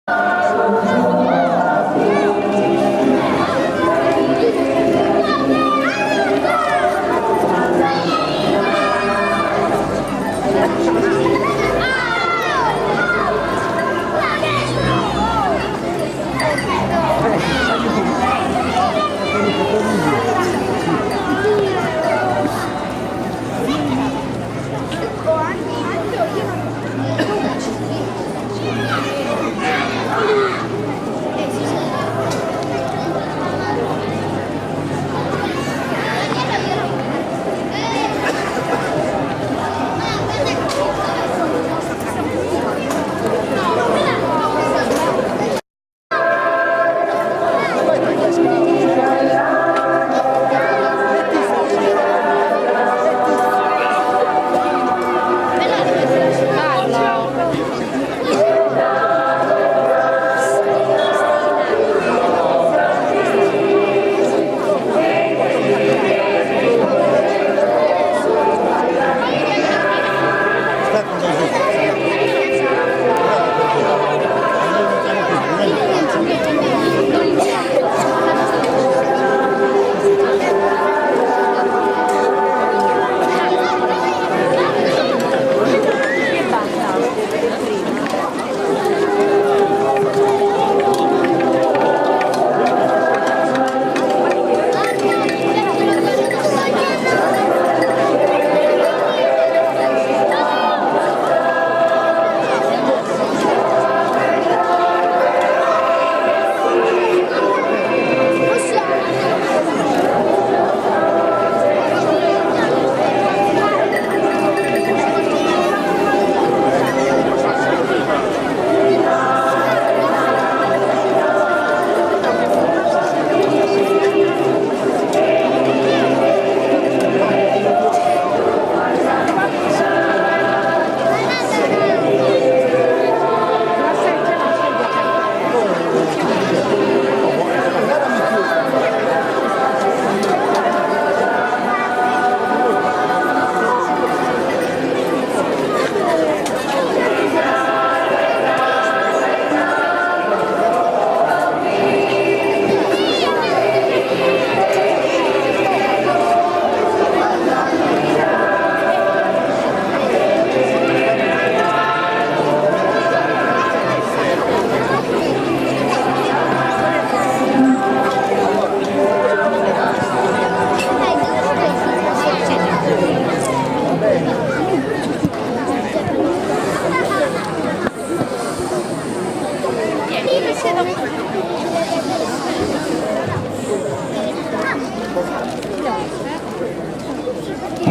I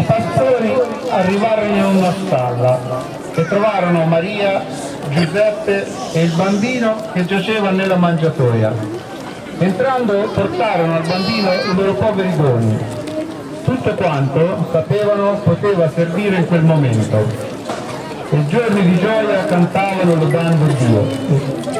pastori arrivarono in una stalla e trovarono Maria, Giuseppe e il bambino che giaceva nella mangiatoia. Entrando portarono al bambino i loro poveri doni. Tutto quanto sapevano poteva servire in quel momento. E giorni di gioia cantavano lodando Dio.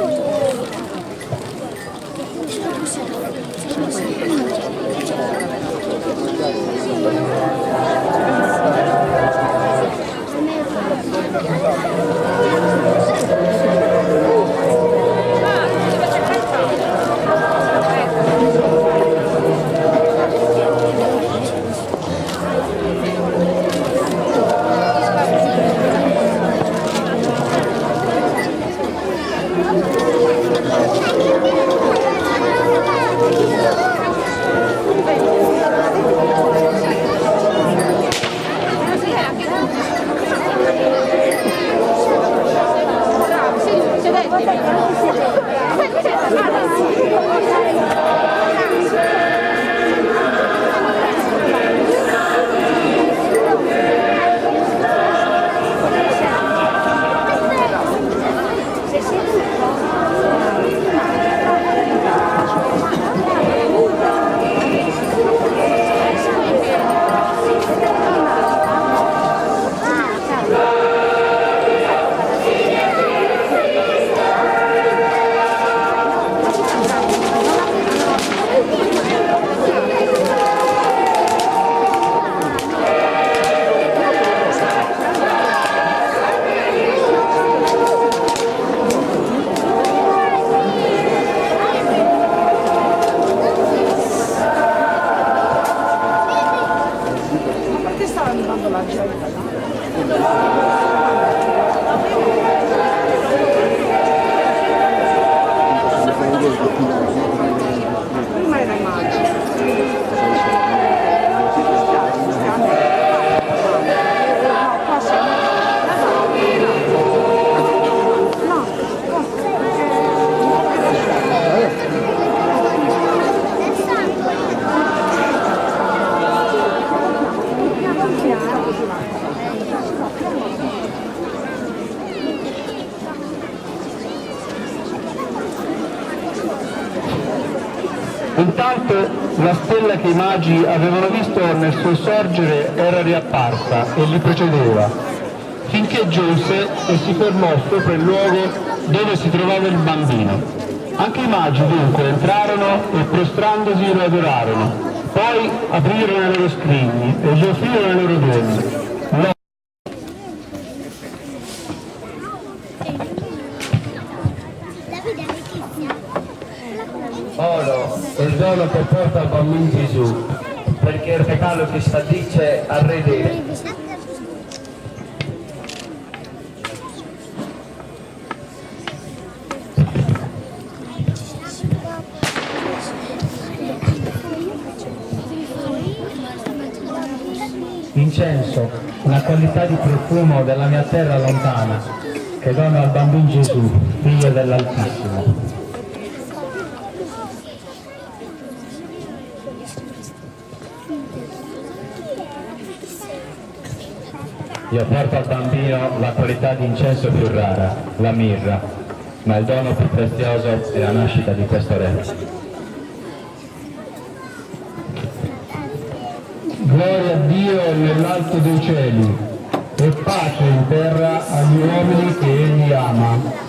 Intanto la stella che i magi avevano visto nel suo sorgere era riapparsa e li precedeva, finché giunse e si fermò sopra il luogo dove si trovava il bambino. Anche i magi dunque entrarono e prostrandosi lo adorarono, poi aprirono i loro scrigni e gli offrirono i loro doni. Oro è il dono che porta al bambino Gesù, perché è il regalo che sta dice al re dei re. Incenso, una qualità di profumo della mia terra lontana, che dono al bambino Gesù, figlio dell'Altissimo. Io porto al bambino la qualità di incenso più rara, la mirra, ma il dono più prezioso è la nascita di questo re. Gloria a Dio nell'alto dei cieli e pace in terra agli uomini che Egli ama.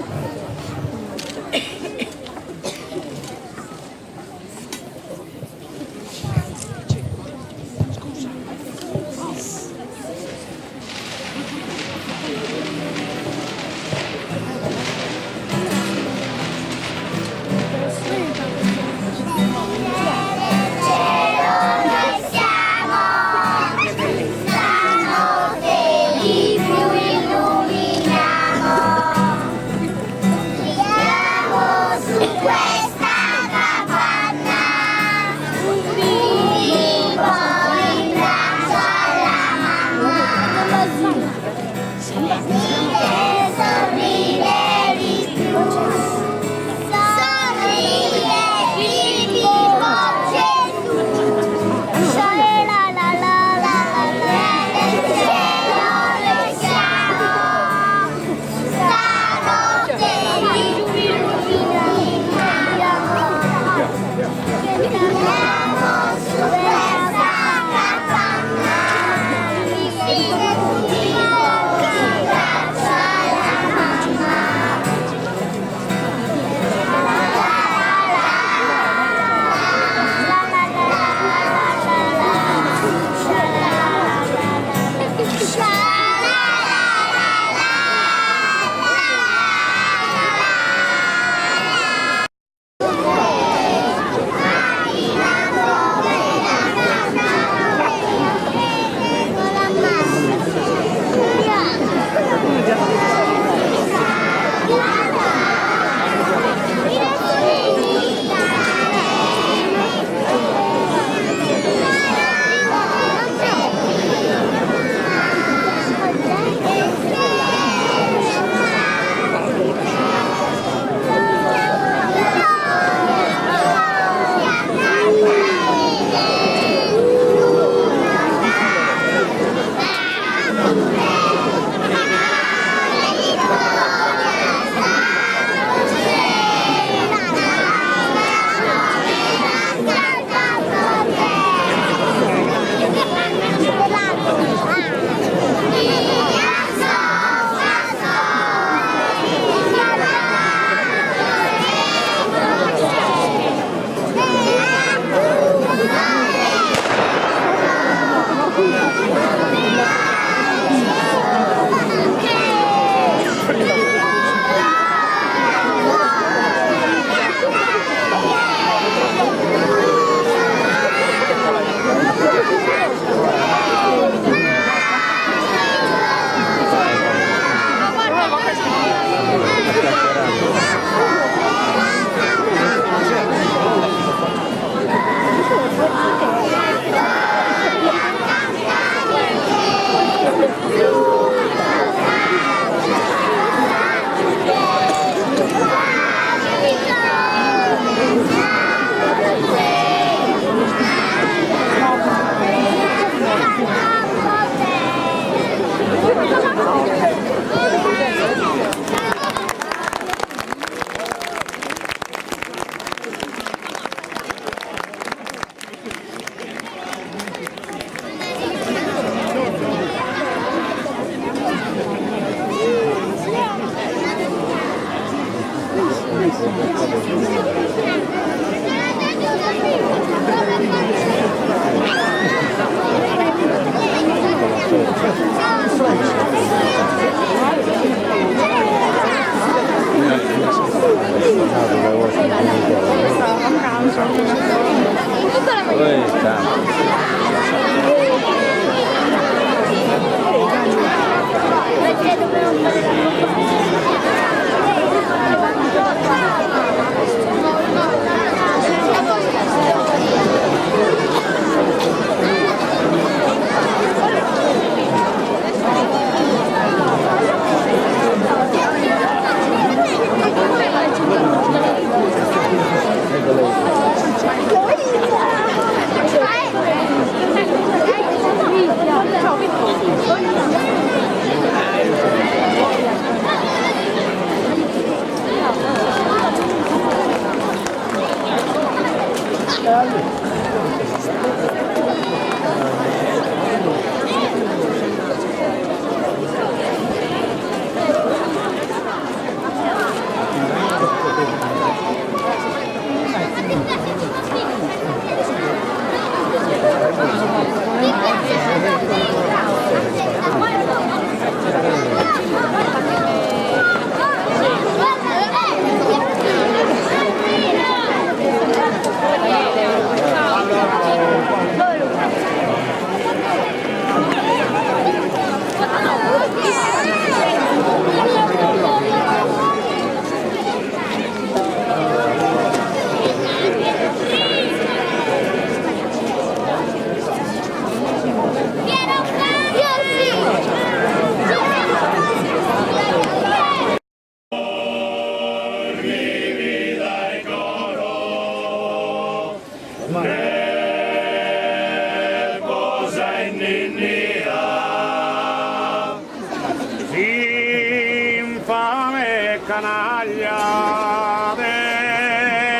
Infame canaglia,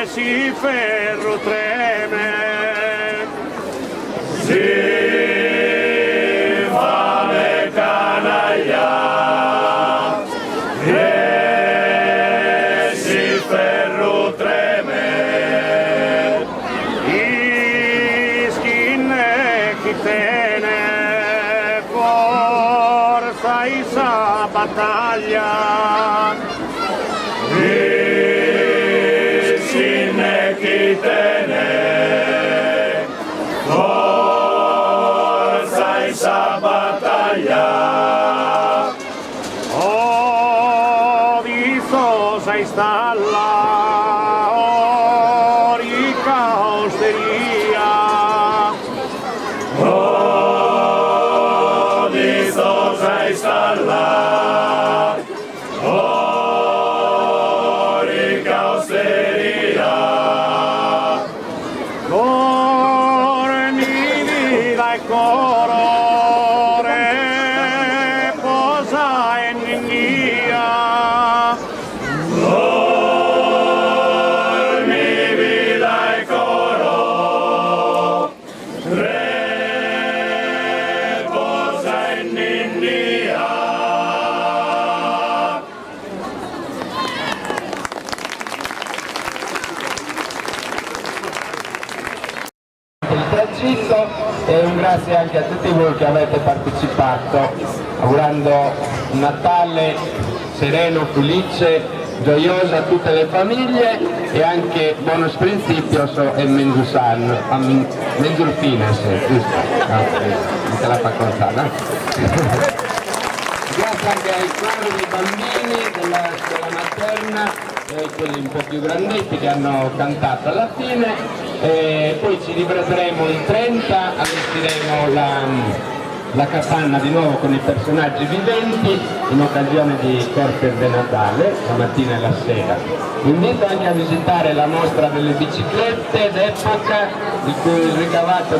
si ferro treme. Infame canaglia, si ferro treme. Iskinne kitene, forza isa battaglia. Iskinne kitene, forza isa battaglia. Oh, visto sei stalla, oh, ricca osteria. Oh, visto sei stalla, oh, ricca osteria. Dormi dai coro, reposa in India. Dormi dai coro, reposa in India. Il tragitto e un grazie anche a tutti voi che avete partecipato, augurando un Natale sereno, felice, gioioso a tutte le famiglie e anche buonos principios e mengiusan, mengiur fines, giusto? Anche la facoltà, no? Grazie anche ai cori dei bambini della scuola materna, quelli un po' più grandetti che hanno cantato alla fine. Poi ci rivedremo il 30, allestiremo la capanna di nuovo con i personaggi viventi in occasione di Corte del Natale, la mattina e la sera. Vi invito anche a visitare la mostra delle biciclette d'epoca, di cui il ricavato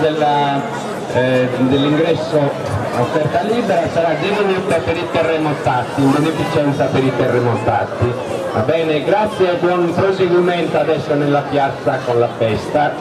dell'ingresso offerta libera sarà devoluta per i terremotati, in beneficenza per i terremotati. Va bene, grazie e buon proseguimento adesso nella piazza con la festa.